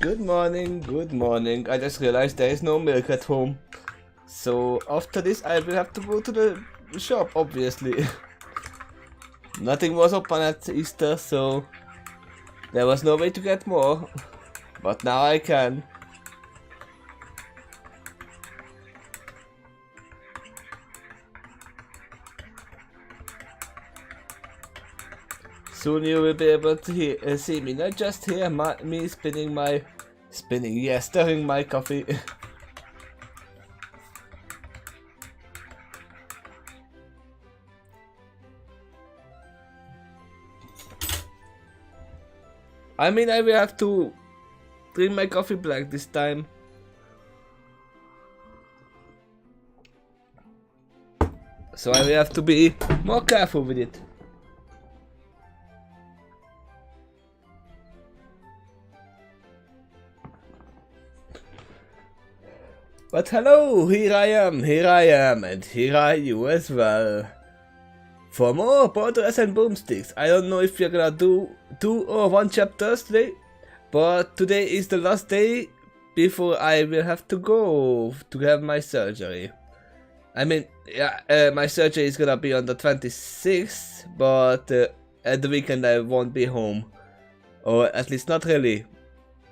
Good morning, good morning. I just realized there is no milk at home. So after this I will have to go to the shop, obviously. Nothing was open at Easter, so there was no way to get more. But now I can. Soon you will be able to see me, not just hear me stirring my coffee. I mean, I will have to drink my coffee black this time. So I will have to be more careful with it. But hello, here I am, and here are you as well. For more Boldores and Boomsticks. I don't know if we're gonna do 2 or 1 chapters today, but today is the last day before I will have to go to have my surgery. I mean, yeah, my surgery is gonna be on the 26th, but at the weekend I won't be home. Or at least not really.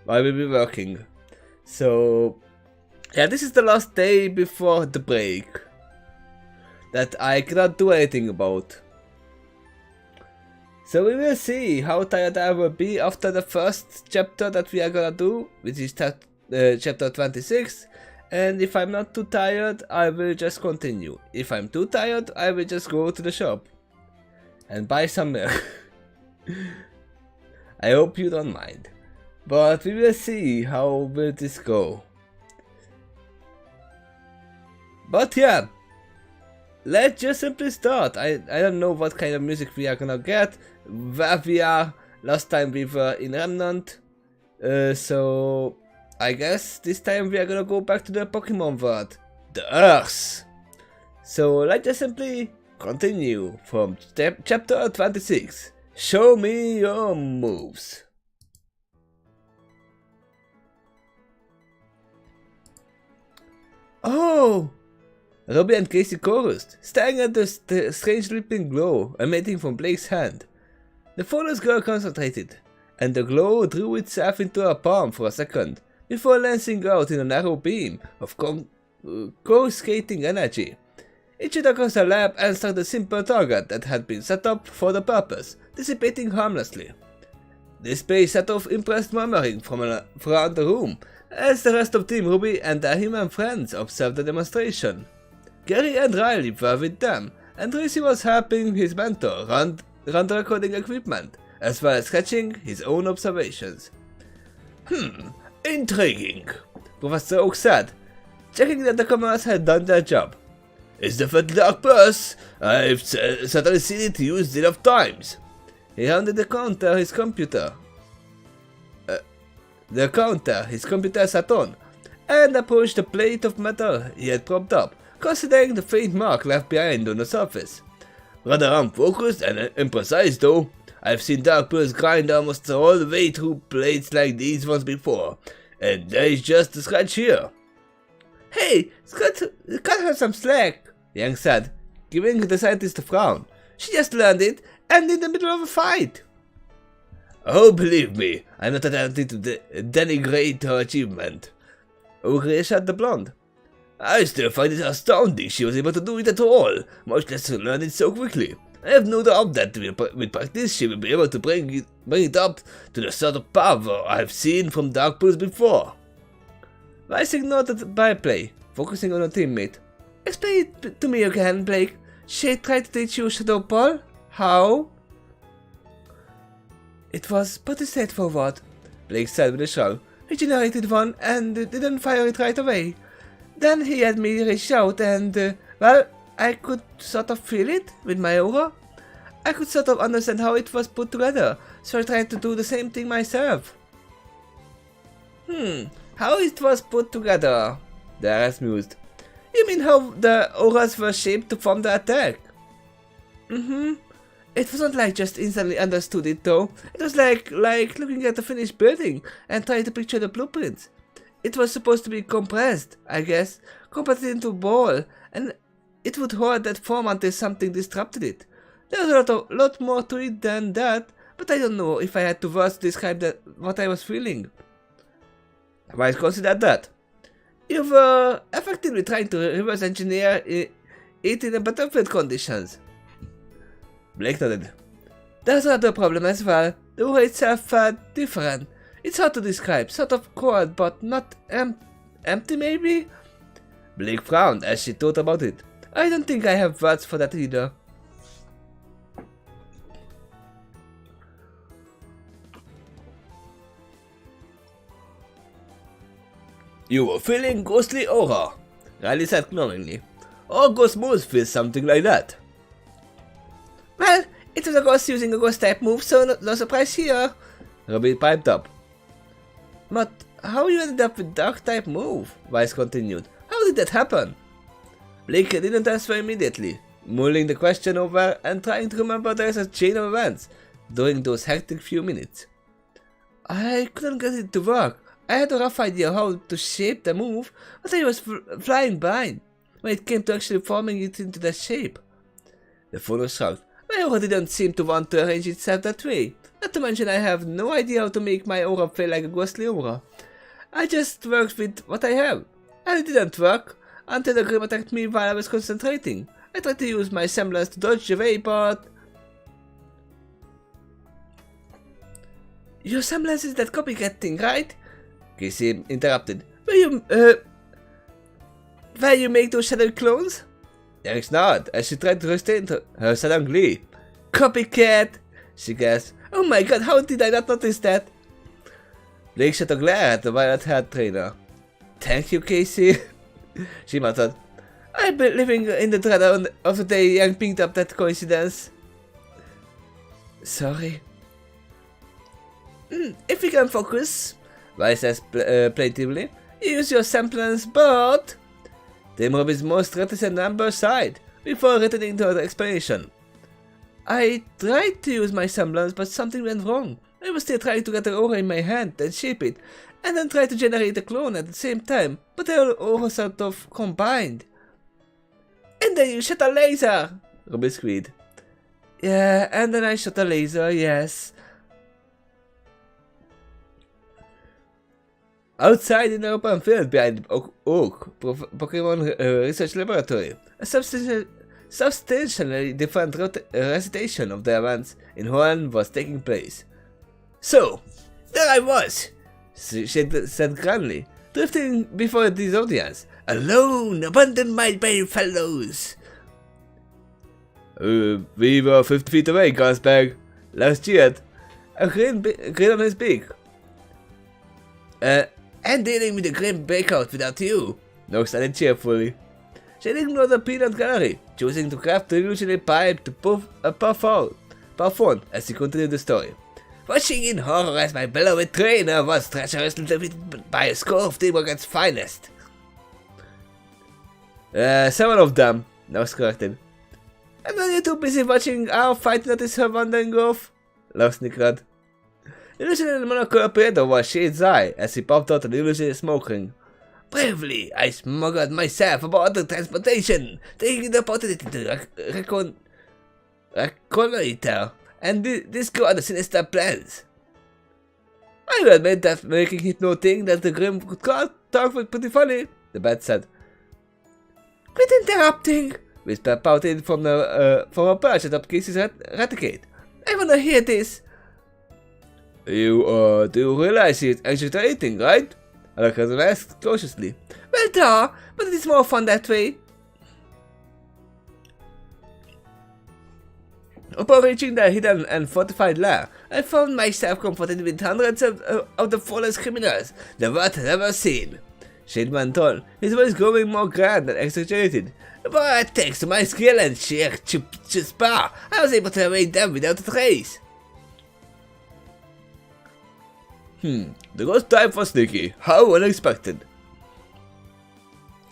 I will be working. So, yeah, this is the last day before the break that I cannot do anything about. So we will see how tired I will be after the first chapter that we are gonna do, which is chapter 26. And if I'm not too tired, I will just continue. If I'm too tired, I will just go to the shop and buy some milk. I hope you don't mind. But we will see how will this go. But yeah, let's just simply start. I don't know what kind of music we are gonna get, where we are. Last time we were in Remnant, so I guess this time we are gonna go back to the Pokemon world, the Earth. So let's just simply continue from chapter 26. Show me your moves. Oh! RWBY and Casey chorused, staring at the strange leaping glow emanating from Blake's hand. The phoneless girl concentrated, and the glow drew itself into her palm for a second, before lancing out in a narrow beam of coruscating energy. It shot across her lap and struck the simple target that had been set up for the purpose, dissipating harmlessly. This space set off impressed murmuring from around the room, as the rest of Team RWBY and their human friends observed the demonstration. Gary and Riley were with them, and Tracy was helping his mentor run the recording equipment, as well as sketching his own observations. Intriguing, Professor Oak said, checking that the commoners had done their job. It's definitely Dark Purse. I've certainly seen it used enough times. He handed the counter his computer sat on, and approached the plate of metal he had propped up, considering the faint mark left behind on the surface. Rather unfocused and imprecise though. I've seen Dark Purse grind almost all the way through plates like these ones before, and there's just a scratch here. Hey, cut her some slack, Yang said, giving the scientist a frown. She just learned it, and in the middle of a fight. Oh, believe me, I'm not attempting to denigrate her achievement. Oak reassured the blonde. I still find it astounding she was able to do it at all, much less to learn it so quickly. I have no doubt that with practice she will be able to bring it up to the sort of power I have seen from Dark Pulse before. Rice ignored the byplay, focusing on a teammate. Explain it to me again, Blake. She tried to teach you Shadow Ball? How? It was pretty straightforward, Blake said with a shrug. He generated one and didn't fire it right away. Then he had me reach out and, well, I could sort of feel it with my aura. I could sort of understand how it was put together, so I tried to do the same thing myself. How it was put together? Darius mused. You mean how the auras were shaped to form the attack? It wasn't like just instantly understood it though. It was like looking at a finished building and trying to picture the blueprints. It was supposed to be compressed, I guess, compressed into a ball, and it would hold that form until something disrupted it. There's a lot more to it than that, but I don't know if I had to words to describe what I was feeling. Why consider that? You were effectively trying to reverse engineer it in a battlefield conditions. Blake nodded. There's another problem as well. The war itself felt different. It's hard to describe, sort of cold, but not empty maybe? Blake frowned as she thought about it. I don't think I have words for that either. You were feeling ghostly aura, Riley said knowingly. All ghost moves feel something like that. Well, it was a ghost using a ghost type move, so no surprise here. RWBY piped up. But how you ended up with dark type move? Weiss continued. How did that happen? Blake didn't answer immediately, mulling the question over and trying to remember there's a chain of events during those hectic few minutes. I couldn't get it to work. I had a rough idea how to shape the move, but I was flying blind when it came to actually forming it into that shape. The phone shrugged. My aura didn't seem to want to arrange itself that way. Not to mention I have no idea how to make my aura feel like a ghostly aura. I just worked with what I have. And it didn't work until the Grim attacked me while I was concentrating. I tried to use my semblance to dodge away, but... Your semblance is that copycat thing, right? Casey interrupted. Where you make those shadow clones? Eric's nodded as she tried to restrain her sudden glee. Copycat! She gasped. Oh my god, how did I not notice that? Blake shot a glare at the violet-haired trainer. Thank you, Casey, she muttered. I've been living in the dread of the day Young picked up that coincidence. Sorry. If we can focus, Weiss says plaintively, use your semblance, but... Dame RWBY's most reticent number side, before returning to her explanation. I tried to use my semblance, but something went wrong. I was still trying to get the aura in my hand and shape it, and then try to generate a clone at the same time, but they were all sort of combined. And then you shot a laser! RWBY squealed. Yeah, and then I shot a laser, yes. Outside in the open field behind Oak Pokemon Research Laboratory, a substantially different recitation of the events in Hoenn was taking place. So, there I was, she said grandly, drifting before this audience, alone, abandoned by my fellows. We were 50 feet away, Gasbag. Lars cheered, a grin on his beak. And dealing with the grim breakout without you, Nox added cheerfully. She ignored the peanut gallery, choosing to craft the illusionary pipe to puff on as she continued the story. Watching in horror as my beloved trainer was treacherously defeated by a score of Teamwork's finest. Several of them, Nox corrected. And when you're too busy watching our fight notice her wandering off, Lars snickered. The illusionary monocle appeared over Shade's eye as he popped out an illusionary smoke ring. Bravely, I smuggled myself aboard the transportation, taking the opportunity to reconnoiter and discover the sinister plans. I will admit that making it no thing that the Grim could talk was pretty funny, the bat said. Quit interrupting, Whisper pouted from a perch atop Casey's raticate. I wanna hear this. Do you realize he's anxious to eating, right? Alakazam asked cautiously. Well, duh, but it is more fun that way. Upon reaching the hidden and fortified lair, I found myself confronted with hundreds of the flawless criminals the world had ever seen. Shade went on, his voice growing more grand and exaggerated. But thanks to my skill and sheer chutzpah, I was able to evade them without a trace. The ghost type was sneaky. How unexpected.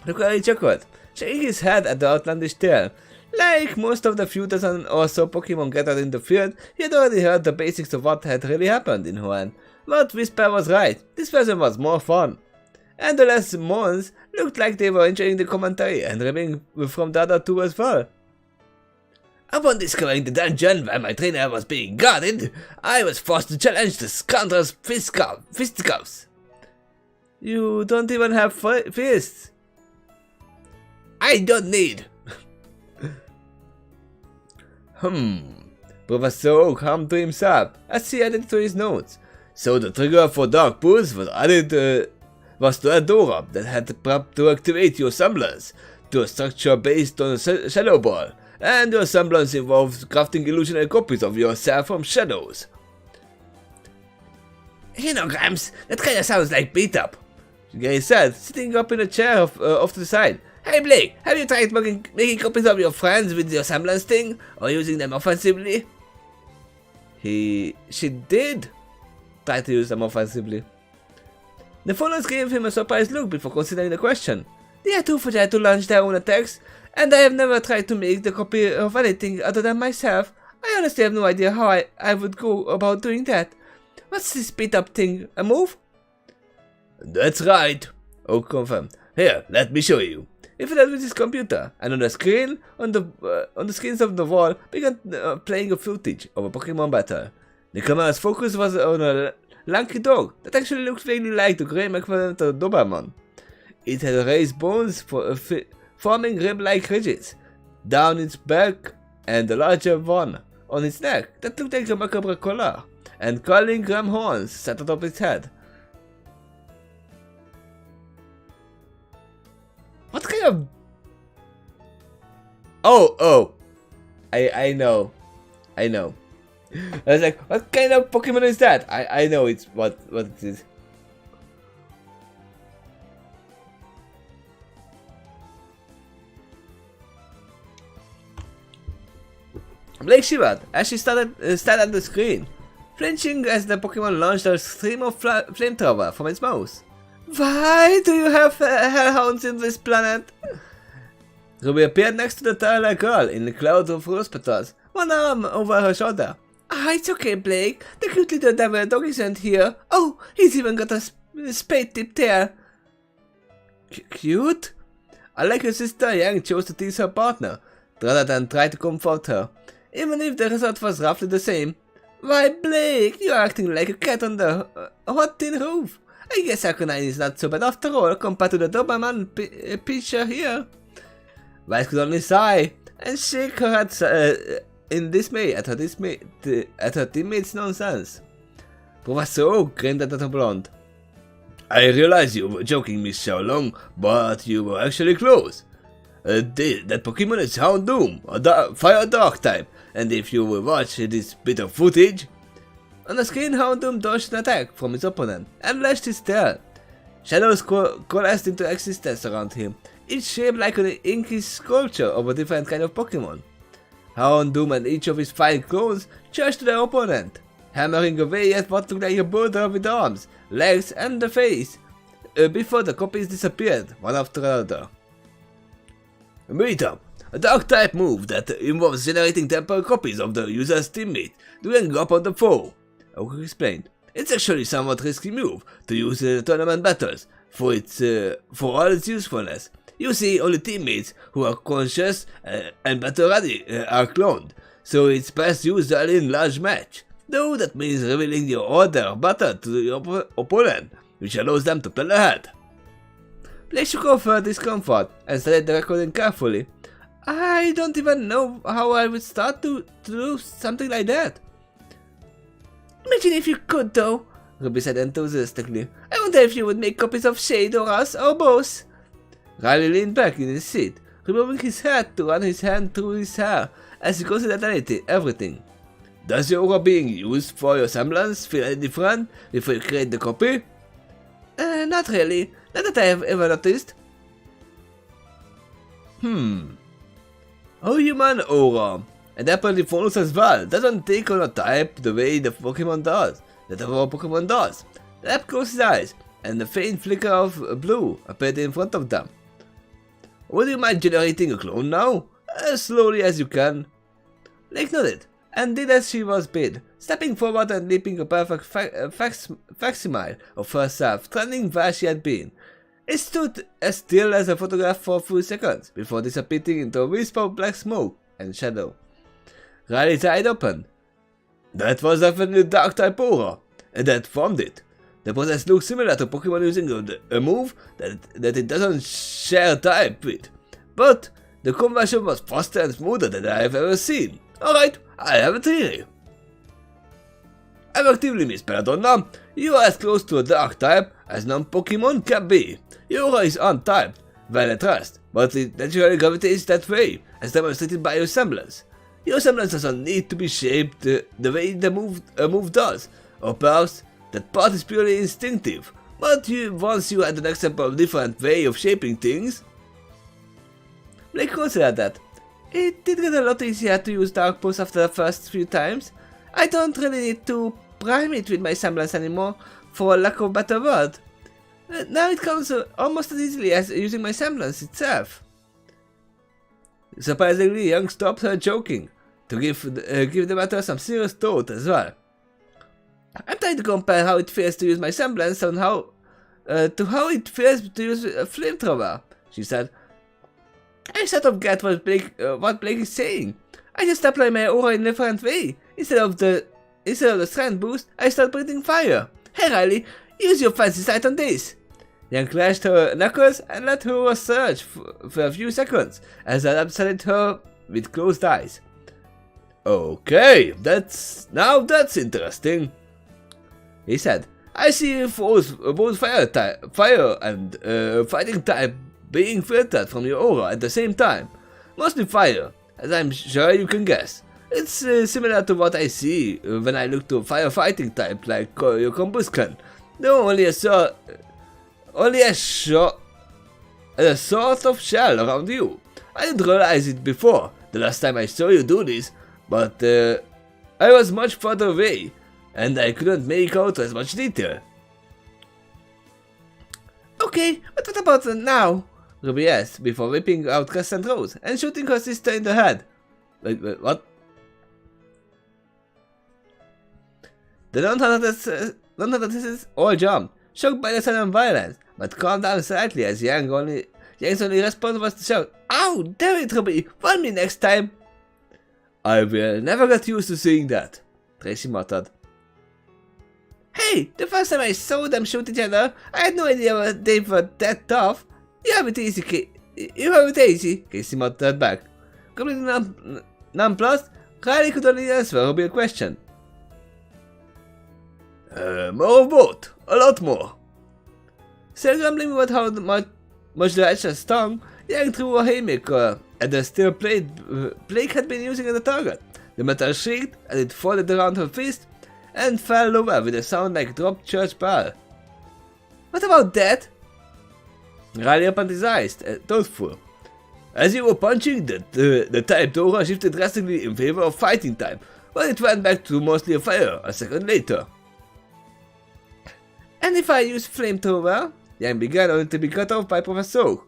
Lucario chuckled, shaking his head at the outlandish tale. Like most of the few dozen or so Pokemon gathered in the field, he had already heard the basics of what had really happened in Hoenn. But Whisper was right, this version was more fun. And the less Mons looked like they were enjoying the commentary and ribbing from the other two as well. Upon discovering the dungeon where my trainer was being guarded, I was forced to challenge the scoundrel's fisticuffs. You don't even have fists. I don't need. Professor Oak hummed to himself as he added to his notes. So the trigger for Dark Pulse was to a door that had the prop to activate your semblance to a structure based on a shadow ball, and your semblance involves crafting illusionary copies of yourself from shadows. You know, Gramps, that kinda sounds like beat up, Gary said, sitting up in a chair off to the side. Hey Blake, have you tried making copies of your friends with your semblance thing, or using them offensively? She did try to use them offensively. The followers gave him a surprised look before considering the question. They are too fragile to launch their own attacks, and I have never tried to make the copy of anything other than myself. I honestly have no idea how I would go about doing that. What's this beat up thing, a move? That's right, Oak confirmed. Here, let me show you. He fiddled with his computer, and on the screen, on the screens of the wall, began playing a footage of a Pokemon battle. The camera's focus was on a lanky dog that actually looked vaguely like the gray equivalent of Doberman. It had raised bones forming rib-like ridges down its back and a larger one on its neck that looked like a macabre collar, and curling ram horns sat atop its head. What kind of... Oh, I know. I was like, what kind of Pokemon is that? I know it's what it is. Blake shivered as she stared at the screen, flinching as the Pokemon launched a stream of flamethrower from its mouth. Why do you have hellhounds in this planet? RWBY appeared next to the tail-like girl in a cloud of rose petals, one arm over her shoulder. It's okay, Blake. The cute little devil dog isn't here. Oh, he's even got a spade-tipped tail. Cute? Unlike her sister, Yang chose to tease her partner, rather than try to comfort her, even if the result was roughly the same. Why, Blake, you're acting like a cat on the hot tin roof. I guess Arcanine is not so bad after all, compared to the Doberman picture here. Vice could only sigh and shake her head in dismay at her teammates' nonsense. Professor Oak grinned at the blonde. I realize you were joking, Miss Xiaolong, but you were actually close. That Pokemon is Houndoom, a fire dark type, and if you will watch this bit of footage... On the screen, Houndoom dodged an attack from his opponent and lashed his tail. Shadows coalesced into existence around him, each shaped like an inky sculpture of a different kind of Pokemon. Houndoom and each of his 5 clones charged their opponent, hammering away at what looked like a boulder with arms, legs, and a face, before the copies disappeared, one after another. Beat up, a dark type move that involves generating temporary copies of the user's teammate to gang up on the foe. Oak explained. It's actually a somewhat risky move to use in tournament battles for all its usefulness. You see, only teammates who are conscious and battle ready are cloned, so it's best used early in large match. Though that means revealing your order of battle to your opponent, which allows them to plan ahead. Blake shook off her discomfort and studied the recording carefully. I don't even know how I would start to do something like that. Imagine if you could, though, RWBY said enthusiastically. I wonder if you would make copies of Shade or us, or both. Riley leaned back in his seat, removing his hat to run his hand through his hair as he considered everything. Does your aura being used for your semblance feel any different before you create the copy? Not really. Not that I have ever noticed. Oh, human aura. And apparently Phonus as well doesn't take on a type the way the Pokemon does. That our Pokemon does. The app closed his eyes, and a faint flicker of blue appeared in front of them. Would you mind generating a clone now? As slowly as you can. Blake nodded, and did as she was bid, stepping forward and leaping a perfect facsimile of herself, trending where she had been. It stood as still as a photograph for a few seconds, before disappearing into a wisp of black smoke and shadow. Riley's eyes open. That was definitely a dark type aura, and that formed it. The process looks similar to Pokemon using a move that it doesn't share type with, but the conversion was faster and smoother than I have ever seen. Alright, I have a theory. Effectively, Miss Belladonna, you are as close to a dark type as non-Pokemon can be. Your aura is untyped, well at rest, but it naturally gravitates that way, as demonstrated by your semblance. Your semblance doesn't need to be shaped the way a move does, or perhaps that part is purely instinctive, but once you had an example of a different way of shaping things. Blake considered that. It did get a lot easier to use Dark Pulse after the first few times. I don't really need to prime it with my semblance anymore, for lack of a better word. Now it comes almost as easily as using my semblance itself. Surprisingly, Young stopped her joking, to give the matter some serious thought as well. I'm trying to compare how it feels to use my semblance and how it feels to use a flamethrower, she said. I sort of get what Blake is saying. I just apply my aura in a different way. Instead of the strength boost, I start breathing fire. Hey Riley, use your fancy sight on this. Young clashed her knuckles and let her aura surge for a few seconds, as I observed her with closed eyes. Okay, that's interesting, he said. I see both fire and fighting type being filtered from your aura at the same time. Mostly fire, as I'm sure you can guess. It's similar to what I see when I look to firefighting type like your combustion. No, only a sort of shell around you. I didn't realize it before, the last time I saw you do this, but I was much further away, and I couldn't make out as much detail. Okay, but what about now? RWBY asked, before whipping out Crescent Rose and shooting her sister in the head. Wait, what? The non-Hunter all jumped, shocked by the sudden violence, but calmed down slightly as Yang's only response was to shout, "Ow, damn it, RWBY, warn me next time!" I will never get used to seeing that, Tracy muttered. Hey, the first time I saw them shoot each other, I had no idea they were that tough. You have it easy, Casey muttered back. Completely nonplussed, Riley could only answer RWBY's question. More of both, a lot more. Still grumbling about how much the edge stung, Yang threw a haymaker at the steel plate Blake had been using as a target. The metal shrieked as it folded around her fist and fell over with a sound like a dropped church bell. What about that? Riley opened his eyes, thoughtful. As you were punching, the type aura shifted drastically in favor of fighting type, but it went back to mostly a fire a second later. And if I use flamethrower? Yang began only to be cut off by Professor Oak.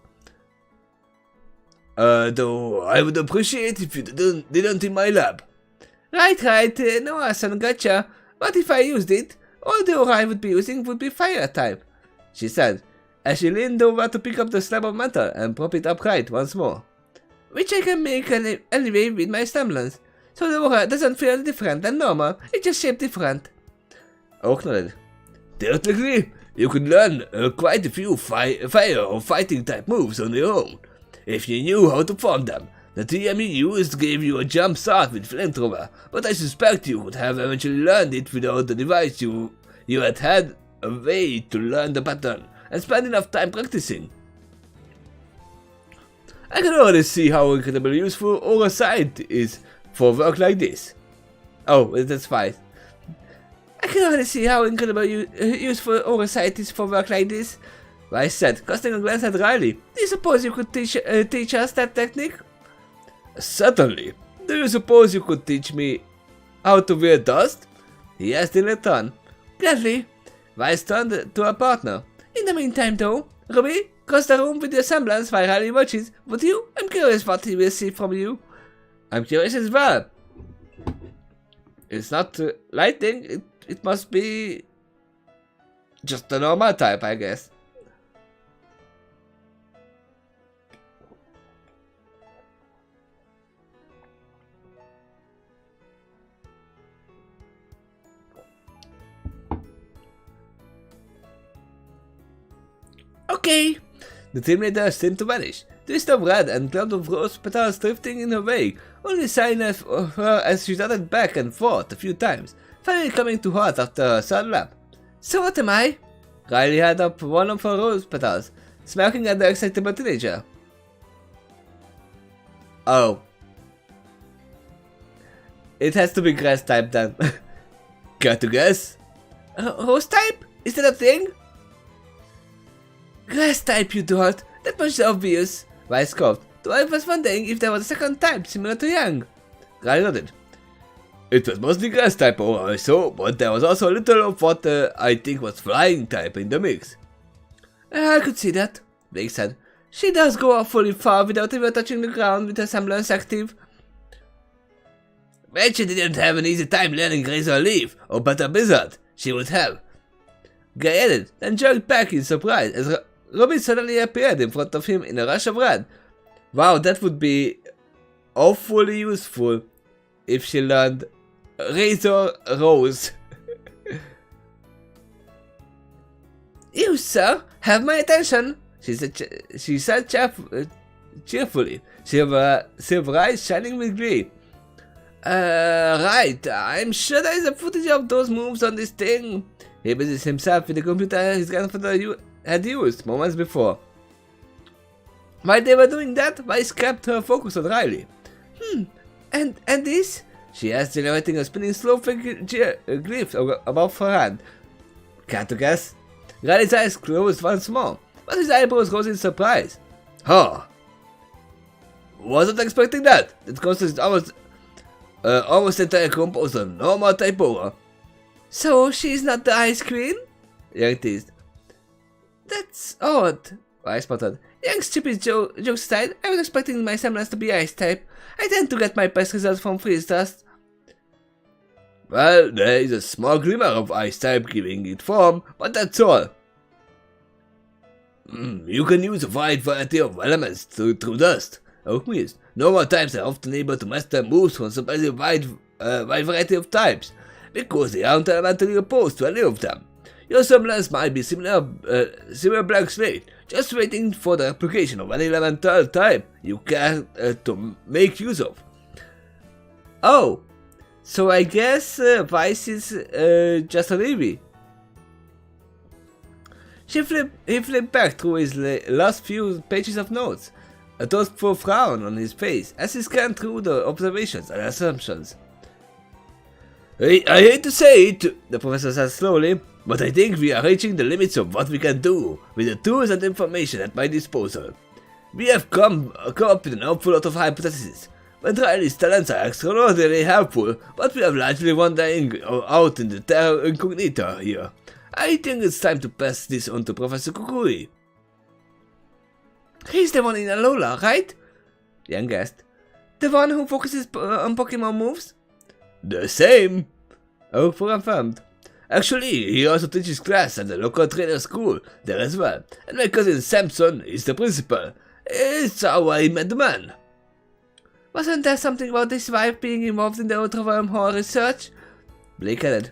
Though I would appreciate if you didn't in my lab. Right, no Asan, gotcha. But if I used it, all the aura I would be using would be fire type, she said, as she leaned over to pick up the slab of metal and prop it upright once more. Which I can make anyway with my semblance, so the aura doesn't feel different than normal, it's just shaped different. Oak nodded. Theoretically, you could learn quite a few fire or fighting type moves on your own, if you knew how to form them. The TM you used gave you a jump start with flamethrower, but I suspect you would have eventually learned it without the device you had a way to learn the pattern and spend enough time practicing. I can already see how incredibly useful Aura Sight is for work like this. Oh, that's fine. I can already see how incredibly useful Aura Sight is for work like this, Rice said, casting a glance at Riley. Do you suppose you could teach us that technique? Certainly. Do you suppose you could teach me how to wear dust? He asked in return. Gladly. Rice turned to her partner. In the meantime though, RWBY, cross the room with your semblance while Riley watches. Would you? I'm curious what he will see from you. I'm curious as well. It's not lightning, it must be just a normal type, I guess. Okay. The team leader seemed to vanish. Twist of red and cloud of rose petals drifting in her way, only sign of her as she darted back and forth a few times, finally coming to halt after a third lap. So what am I? Riley held up one of her rose petals, smirking at the excitable teenager. Oh. It has to be grass type then. Care to guess? Rose type? Is that a thing? Grass type, you don't. That much obvious. Riley scoffed, though I was wondering if there was a second type similar to Yang. Riley nodded. It was mostly grass type I saw, but there was also a little of what I think was flying type in the mix. I could see that, Blake said. She does go awfully far without even touching the ground with her semblance active. Bet she didn't have an easy time learning Razor Leaf, or Butter Blizzard. She would have. Gray added, then jerked back in surprise as Robin suddenly appeared in front of him in a rush of red. Wow, that would be awfully useful if she learned Razor Rose. You, sir, have my attention, she said cheerfully, silver eyes shining with glee. Right, I'm sure there is a footage of those moves on this thing. He busies himself with the computer his grandfather had used moments before. While they were doing that, Vice kept her focus on Riley. And this? She asked, generating a spinning snowflake glyph above her hand. Care to guess? Riley's eyes closed once more, but his eyebrows rose in surprise. Huh. Wasn't expecting that. It consists almost entire composed of normal type aura. So she's not the Ice Queen? Yang teased. That's odd, I sputtered. Young's stupid jokes aside, I was expecting my semblance to be ice type. I tend to get my best results from freeze dust. Well, there is a small glimmer of ice type giving it form, but that's all. You can use a wide variety of elements through dust. Oak mused. Normal types are often able to master moves from a surprisingly wide variety of types, because they aren't elementally opposed to any of them. Your semblance might be similar blank slate, just waiting for the application of any elemental type you care to make use of. Oh, so I guess Vice is just a RWBY. He flipped back through his last few pages of notes, a thoughtful frown on his face as he scanned through the observations and assumptions. I hate to say it, the professor said slowly, but I think we are reaching the limits of what we can do with the tools and information at my disposal. We have come up with an awful lot of hypotheses, but Riley's talents are extraordinarily helpful, but we have largely wandering out in the terra incognita here. I think it's time to pass this on to Professor Kukui. He's the one in Alola, right? Yang guessed. The one who focuses on Pokemon moves? The same. Oak confirmed. Actually, he also teaches class at the local trainer school there as well, and my cousin Samson is the principal. It's how I met the man. Wasn't there something about his wife being involved in the Ultraworm Hall research? Blake added.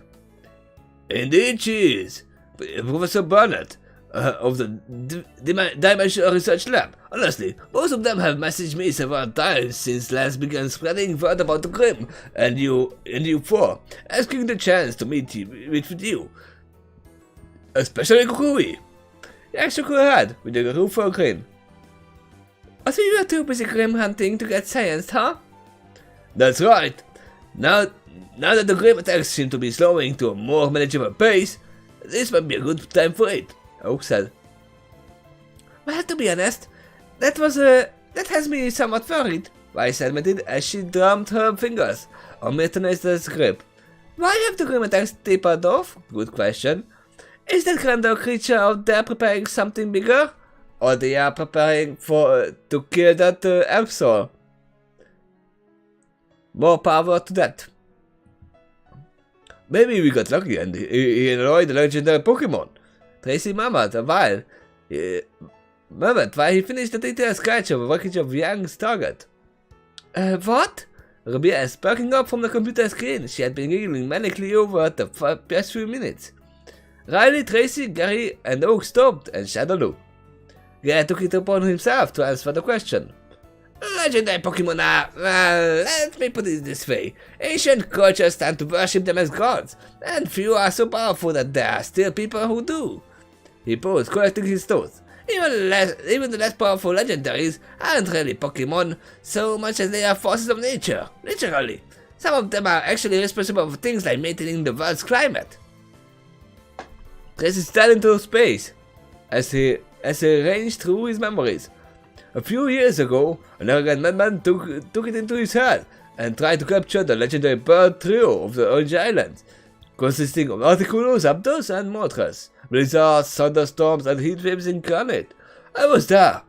Indeed she is. Professor Burnett of the Dimensional Research Lab. Honestly, both of them have messaged me several times since last began spreading word about the Grim and you four, asking the chance to meet with you. Especially Kukui. Yang shook her head with a rueful grin. So you are too busy Grim hunting to get scienced, huh? That's right. Now that the Grim attacks seem to be slowing to a more manageable pace, this might be a good time for it, Oak said. Well, to be honest, that has me somewhat worried, Vice admitted as she drummed her fingers on Mirtana's grip. Why have the Grim attacks tapered off? Good question. Is that grander creature out there preparing something bigger? Or they are preparing to kill that Elfsaur? More power to that. Maybe we got lucky and he annoyed the legendary Pokemon. Tracy murmured while he finished the detailed sketch of a wreckage of Yang's target. What? RWBY asked, perking up from the computer screen she had been giggling manically over the past few minutes. Riley, Tracy, Gary, and Oak stopped and shadowed. Garrett took it upon himself to answer the question. Legendary Pokemon are, well, let me put it this way. Ancient cultures tend to worship them as gods, and few are so powerful that there are still people who do. He paused, collecting his thoughts. Even the less powerful legendaries aren't really Pokemon so much as they are forces of nature, literally. Some of them are actually responsible for things like maintaining the world's climate. Tracy stared into space as he ranged through his memories. A few years ago, an arrogant madman took it into his head and tried to capture the legendary bird trio of the Orange Islands, consisting of Articuno, Zapdos, and Moltres. Blizzards, thunderstorms, and heatwaves incarnate. I was there.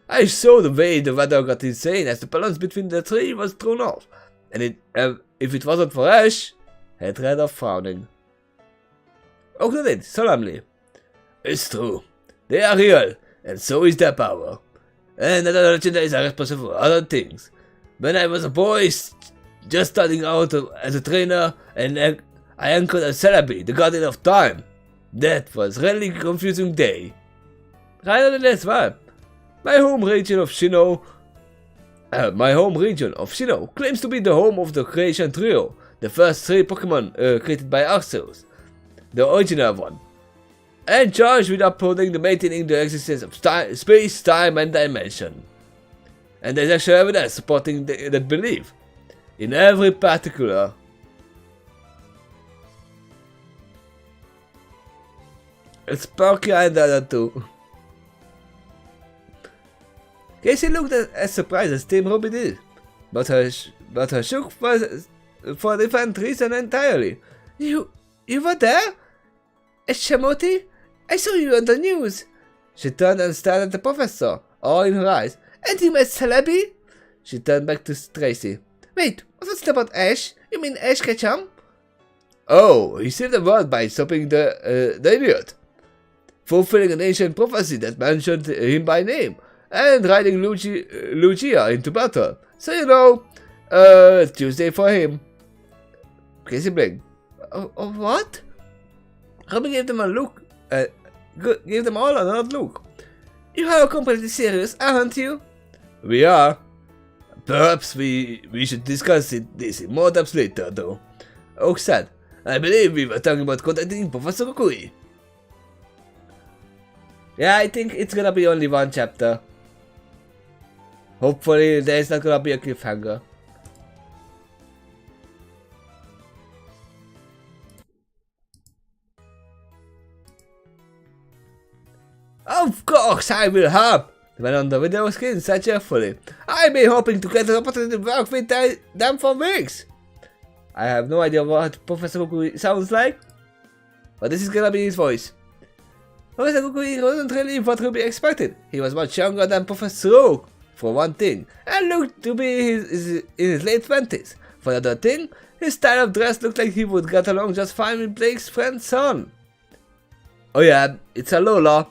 I saw the way the weather got insane as the balance between the three was thrown off, and if it wasn't for Ash, had read off frowning. Oak nodded solemnly. It's true. They are real, and so is their power. And other legendaries are responsible for other things. When I was a boy, just starting out as a trainer, and I anchored a Celebi, the Guardian of Time. That was really confusing day. Right as well. My home region of Sinnoh claims to be the home of the Creation Trio, the first three Pokemon created by Arceus, the original one, and charged with upholding and maintaining the existence of space, time, and dimension. And there's actual evidence supporting that belief, in every particular. It's Sparky and the other two. Casey looked as surprised as Team RWBY did, but her shook for a different reason entirely. You were there? Shamoti? I saw you on the news. She turned and stared at the professor, awe in her eyes. And you met Celebi? She turned back to Tracy. Wait, what was it about Ash? You mean Ash Ketchum? Oh, he saved the world by stopping the idiot, fulfilling an ancient prophecy that mentioned him by name, and riding Lugia into battle. So you know, Tuesday for him. Casey blinked. Oh, what? RWBY gave them a look. Gave them all another look. You are completely serious, aren't you? We are. Perhaps we should discuss this in more depth later, though. Oak said. I believe we were talking about contacting Professor Kukui. Yeah, I think it's gonna be only one chapter. Hopefully there's not gonna be a cliffhanger. Of course I will help! The man on the video screen said cheerfully. I've been hoping to get an opportunity to work with them for weeks! I have no idea what Professor Kukui sounds like, but this is gonna be his voice. Professor Kukui wasn't really what RWBY expected. He was much younger than Professor Oak, for one thing, and looked to be in his late 20s. For another thing, his style of dress looked like he would get along just fine with Blake's friend's son. Oh yeah, it's a Lola.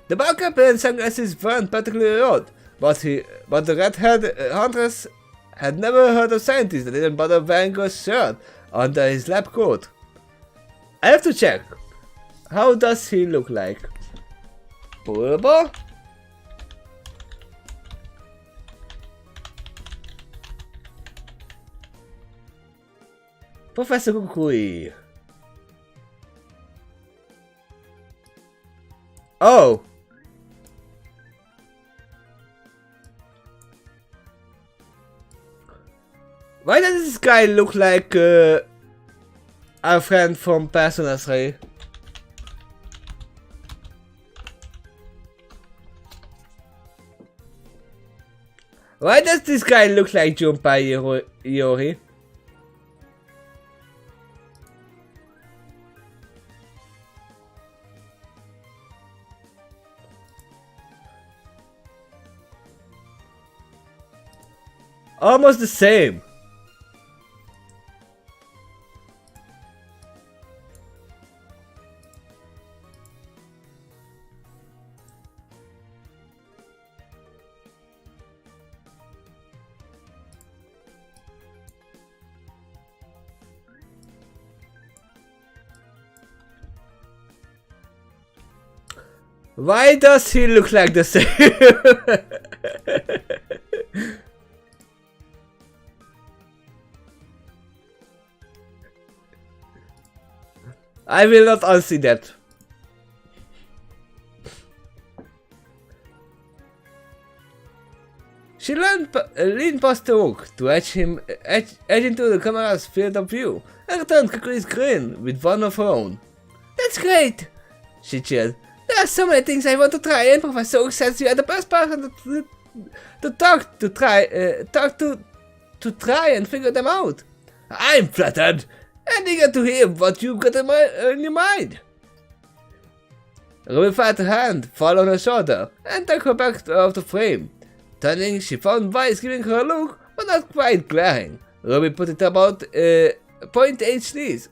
The bald cap and sunglasses weren't particularly odd, but the red-haired huntress had never heard of scientists that didn't bother wearing a shirt under his lab coat. I have to check. How does he look like? Bulba? Professor Kukui. Oh. Why does this guy look like our friend from Persona 3? Why does this guy look like Junpei Iori? Almost the same. Why does he look like the same? I will not unsee that. She leaned past the hook to edge into the camera's field of view and returned Kakui's grin with one of her own. That's great, she cheered. There are so many things I want to try, and Professor Oak says you are the best person to try and figure them out. I'm flattered and eager to hear what you've got in your mind. RWBY felt her hand fall on her shoulder and took her back out of the frame. Turning, she found Vice giving her a look, but not quite glaring. RWBY put it about 0.8 sneeze.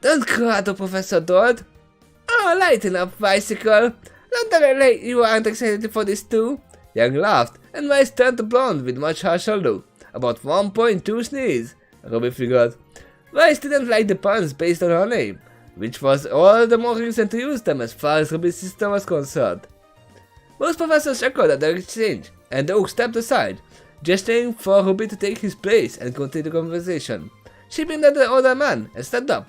Don't cry to Professor Dodd. Oh, lighten up, Bicycle. Don't tell me you aren't excited for this too. Young laughed, and Vice turned to blonde with much harsher look. About 1.2 sneeze, RWBY figured. Vice didn't like the puns based on her name, which was all the more reason to use them as far as RWBY's sister was concerned. Most professors chuckled at their exchange, and Oak stepped aside, gesturing for RWBY to take his place and continue the conversation. She beamed at the older man and stepped up.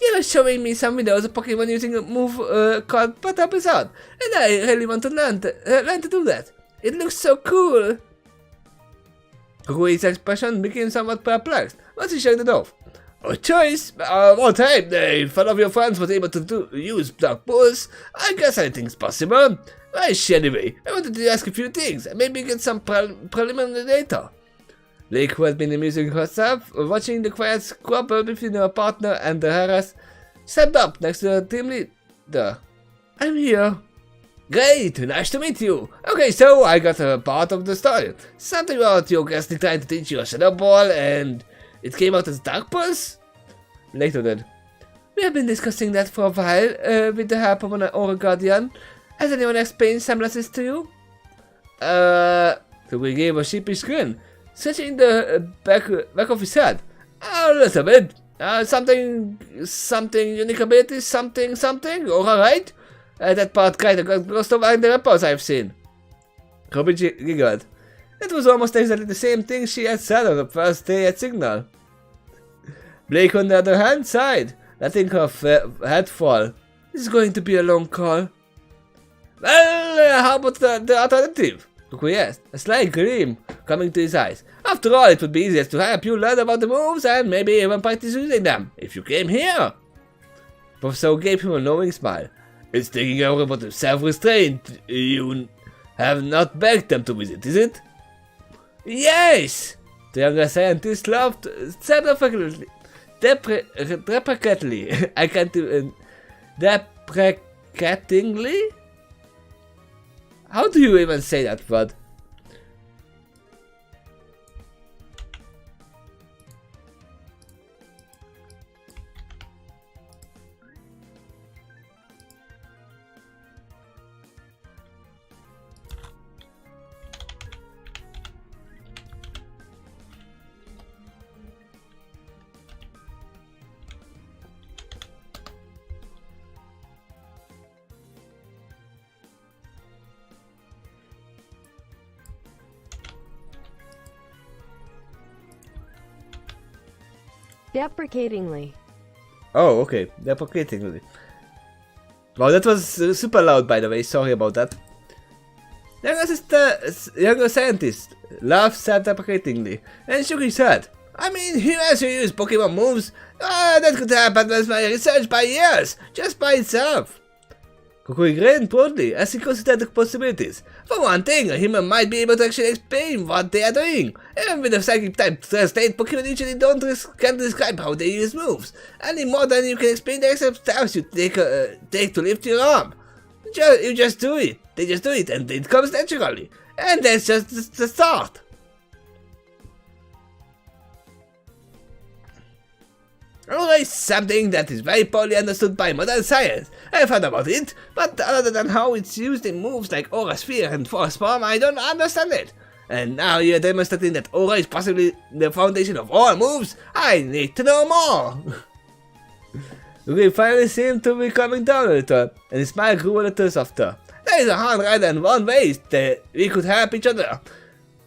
You were showing me some videos of Pokemon using a move called Put Up Is Out, and I really want to learn to do that. It looks so cool. Kakui's expression became somewhat perplexed, but she shrugged it off. A choice? One time, if one of your friends was able to use Black Bulls, I guess anything's possible. Anyway, I wanted to ask a few things, and maybe get some preliminary data. Lake, who had been amusing herself, watching the quiet squabble between her partner and the harass, stepped up next to the team leader. I'm here. Great, nice to meet you. Okay, so I got a part of the story. Something about your guest trying to teach you a shadow ball, and it came out as Dark Pulse? Lake nodded. We have been discussing that for a while, with the help of an Aura Guardian. Has anyone explained semblances to you? So we gave a sheepish grin, stretching the back of his head. A little bit. Something unique ability, something, alright? That part kinda got glossed over in the reports I've seen. RWBY giggled. It was almost exactly the same thing she had said on the first day at Signal. Blake, on the other hand, sighed, letting her head fall. This is going to be a long call. Well, how about the alternative? Kakui asked, a slight gleam coming to his eyes. After all, it would be easiest to help you learn about the moves and maybe even practice using them, if you came here. Professor gave him a knowing smile. It's taking a robot of self-restraint. You have not begged them to visit, is it? Yes! The younger scientist laughed deprecatingly. I can't even... Deprecatingly? How do you even say that word? Deprecatingly. Oh, okay. Deprecatingly. Wow, that was super loud, by the way. Sorry about that. Younger scientist laughed self-deprecatingly and shook his head. I mean, who else who use Pokemon moves? That could help advance my research by years, just by itself. Kakui grinned proudly as he considered the possibilities. For one thing, a human might be able to actually explain what they are doing. Even with a psychic type translate, Pokemon usually can't describe how they use moves, any more than you can explain the exact steps you take to lift your arm. You just do it. They just do it, and it comes naturally. And that's just the start. Always something that is very poorly understood by modern science. I've heard about it, but other than how it's used in moves like Aura Sphere and Force Palm, I don't understand it. And now you're demonstrating that Aura is possibly the foundation of all moves. I need to know more. We finally seemed to be coming down a little, and his smile grew a little softer. There is a hard right and one way that we could help each other.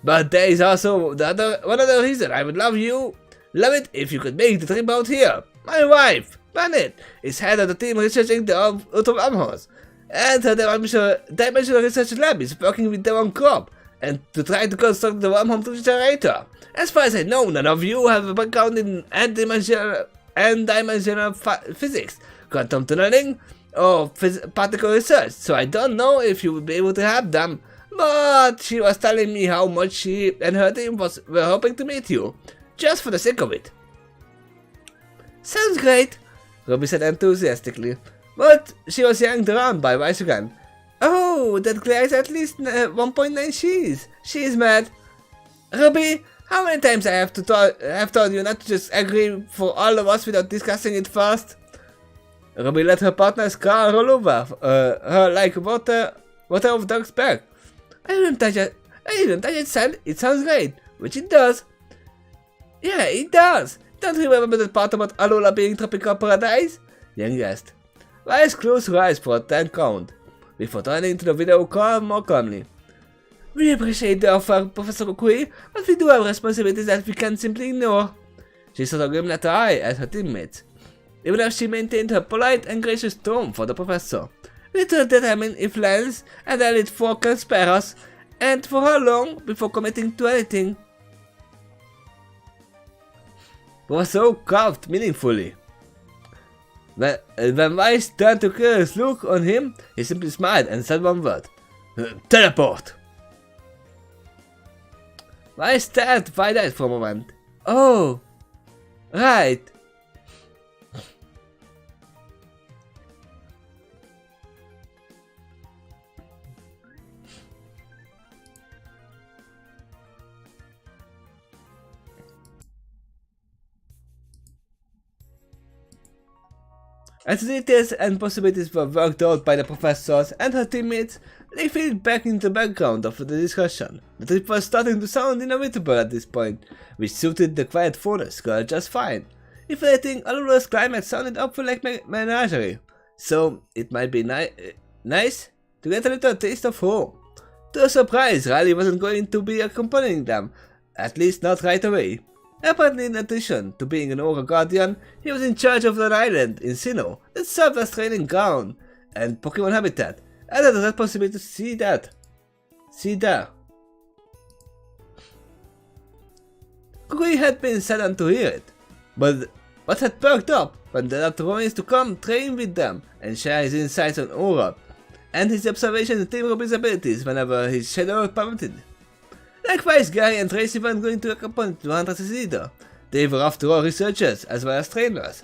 But there is also one other reason I would love it if you could make the trip out here. My wife, Janet, is head of the team researching the Outer Wormholes, and her dimensional research lab is working with their own crop, and to try to construct the wormhole generator. As far as I know, none of you have a background in dimensional physics, quantum tunneling, or particle research, so I don't know if you would be able to help them. But she was telling me how much she and her team were hoping to meet you, just for the sake of it. Sounds great, Ruby said enthusiastically, but she was yanked around by Wise again. Oh, that Claire is at least 1.9 Cs. She is mad. Ruby, how many times I have told you not to just agree for all of us without discussing it first? Ruby let her partner's car roll over her like water of Doug's back. I didn't touch it. Said it sounds great, which it does. Yeah, it does. Don't you remember the part about Alola being tropical paradise? Young guessed. Wise closed her eyes for a 10 count, before turning to the video call more calmly. We appreciate the offer, Professor Okui, but we do have responsibilities that we can't simply ignore. She saw a grim letter eye at her teammates, even if she maintained her polite and gracious tone for the professor. We need to determine if Lance and Elite Four can spare us, and for how long before committing to anything. Professor coughed meaningfully. When Wise turned to curious look on him, he simply smiled and said one word. Teleport! Wise stared wide-eyed for a moment. Oh, right. As the details and possibilities were worked out by the professors and her teammates, they faded back into the background of the discussion. The trip was starting to sound inevitable at this point, which suited the quiet forest girl just fine. If anything, Alola's climate sounded awful like menagerie, so it might be nice to get a little taste of home. To her surprise, Riley wasn't going to be accompanying them, at least not right away. Apparently, in addition to being an Aura Guardian, he was in charge of an island in Sinnoh that served as training ground and Pokemon habitat, and had the possibility to see there. Kukui had been saddened to hear it, but what had perked up when they allowed Rollins to come train with them and share his insights on Aura, and his observations of Team Ruby's abilities whenever his schedule permitted. Likewise, Gary and Tracy weren't going to accompany the hunters either. They were after all researchers as well as trainers,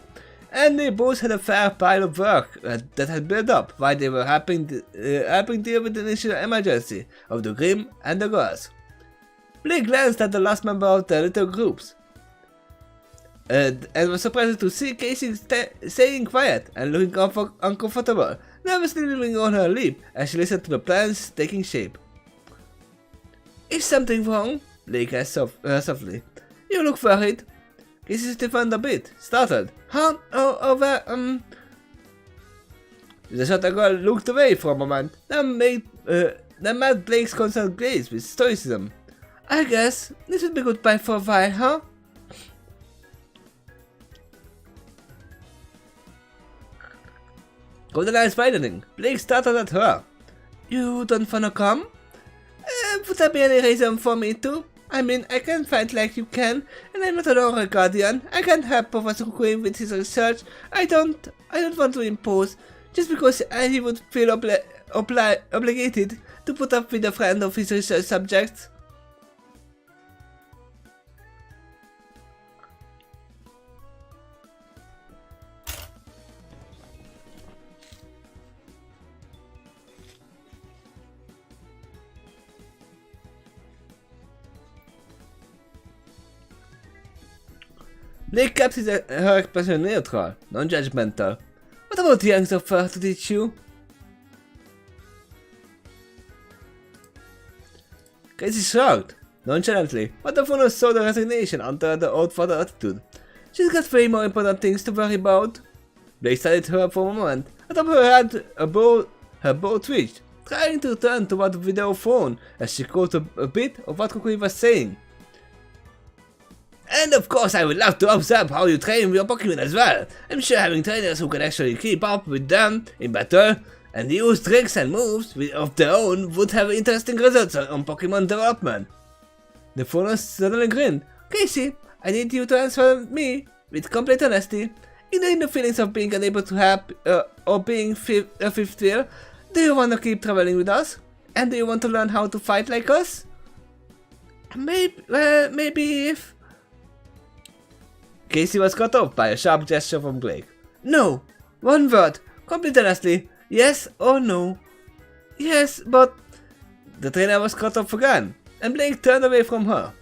and they both had a fair pile of work that had built up while they were helping deal with the initial emergency of the Grim and the girls. Blake glanced at the last member of the little groups, and was surprised to see Casey staying quiet and looking uncomfortable, nervously nibbling on her lip as she listened to the plans taking shape. Is something wrong? Blake asked softly. You look worried. Casey stiffened a bit, startled. Huh? The shorter girl looked away for a moment, then met Blake's concerned gaze with stoicism. I guess this will be goodbye for a while, huh? Golden eyes widening, Blake started at her. You don't wanna come? Would there be any reason for me to? I mean, I can fight like you can, and I'm not an Aura Guardian. I can help Professor Quinn with his research. I don't want to impose, just because he would feel obligated to put up with a friend of his research subjects. Blake kept her expression neutral, non-judgmental. What about the young offer to teach you? Casey shrugged, nonchalantly, but the phone saw the resignation under the old father attitude. She's got way more important things to worry about. Blake studied her for a moment. At top of her head, her bow twitched, trying to turn toward the video phone as she caught a bit of what Kukui was saying. And of course I would love to observe how you train your Pokemon as well. I'm sure having trainers who can actually keep up with them in battle and use tricks and moves of their own would have interesting results on Pokemon development. The phone suddenly grinned. Casey, I need you to answer me with complete honesty. Ignoring the feelings of being unable to help or being a fifth wheel, do you want to keep traveling with us? And do you want to learn how to fight like us? Maybe if... Casey was cut off by a sharp gesture from Blake. No! One word! Complete honestly! Yes or no? Yes, but... The trainer was cut off again, and Blake turned away from her.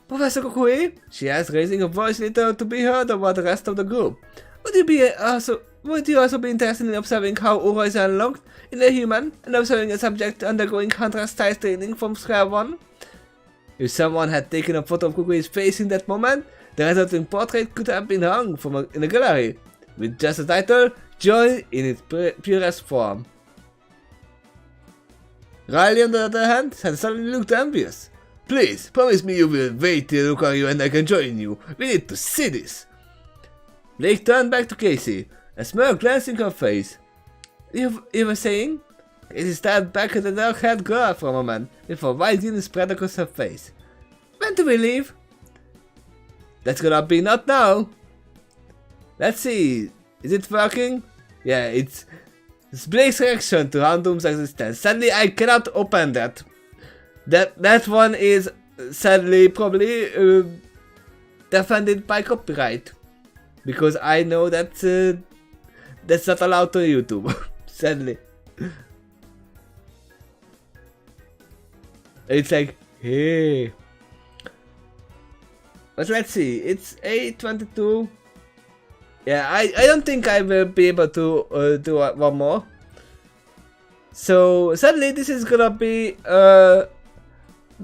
Professor Kukui? She asked, raising her voice little to be heard over the rest of the group. Would you also be interested in observing how aura is unlocked in a human, and observing a subject undergoing contrast-style training from square one? If someone had taken a photo of Kukui's face in that moment, the resulting portrait could have been hung in a gallery, with just the title, Joy in its purest form. Riley, on the other hand, had suddenly looked envious. Please, promise me you will wait till I look at you and I can join you. We need to see this. Blake turned back to Casey, a smirk glancing her face. You were saying? Casey stared back at the dark-haired girl for a moment, before a wide grin spread across her face. When do we leave? That's gonna be not now. Let's see. Is it working? Yeah, it's Blake's reaction to Houndoom's existence. Sadly, I cannot open that. That one is sadly probably defended by copyright, because I know that that's not allowed to YouTube. Sadly, it's like hey. But let's see, it's 8:22. Yeah, I don't think I will be able to do one more. So sadly, this is gonna be a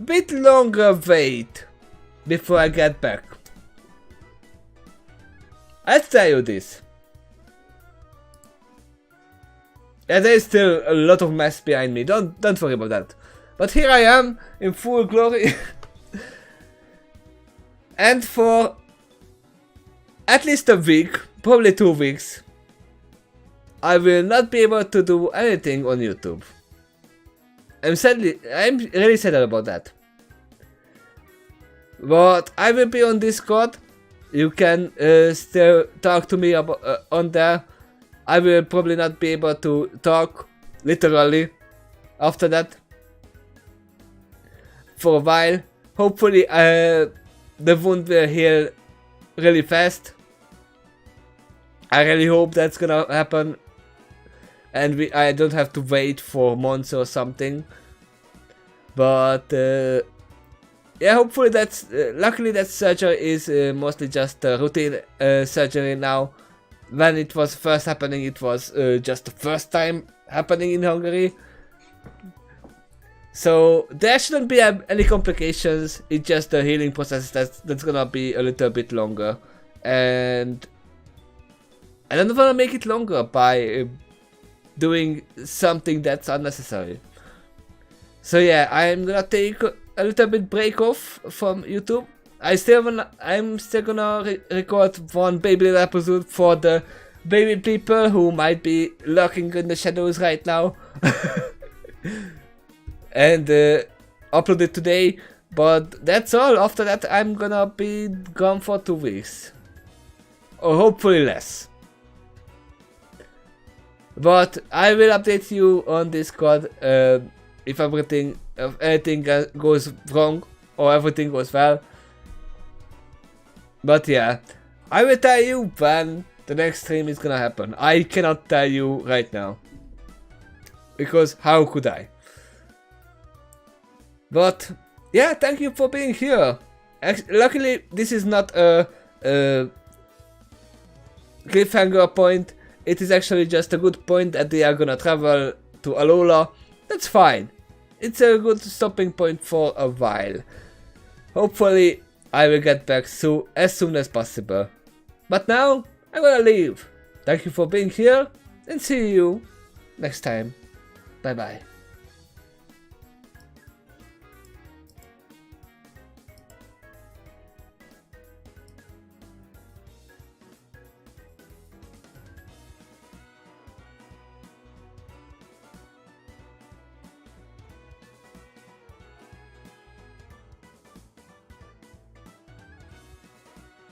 bit longer wait before I get back. I'll tell you this. Yeah, there is still a lot of mess behind me. Don't worry about that. But here I am in full glory. And for at least a week, probably 2 weeks, I will not be able to do anything on YouTube. I'm really sad about that. But I will be on Discord. You can still talk to me about on there. I will probably not be able to talk literally after that for a while. Hopefully the wound will heal really fast. I really hope that's gonna happen, and I don't have to wait for months or something. But yeah, hopefully that's luckily that surgery is mostly just routine surgery now. When it was first happening, it was just the first time happening in Hungary. So there shouldn't be any complications. It's just the healing process that's gonna be a little bit longer, and I don't want to make it longer by doing something that's unnecessary. So yeah, I'm gonna take a little bit break off from YouTube. I'm still gonna record one baby little episode for the baby people who might be lurking in the shadows right now. And upload it today, but that's all. After that, I'm gonna be gone for 2 weeks, or hopefully less. But I will update you on Discord if anything goes wrong or everything goes well. But yeah, I will tell you when the next stream is gonna happen. I cannot tell you right now, because how could I? But yeah, thank you for being here. Luckily, this is not a cliffhanger point. It is actually just a good point that they are gonna travel to Alola. That's fine. It's a good stopping point for a while. Hopefully, I will get back as soon as possible. But now, I'm gonna leave. Thank you for being here, and see you next time. Bye bye.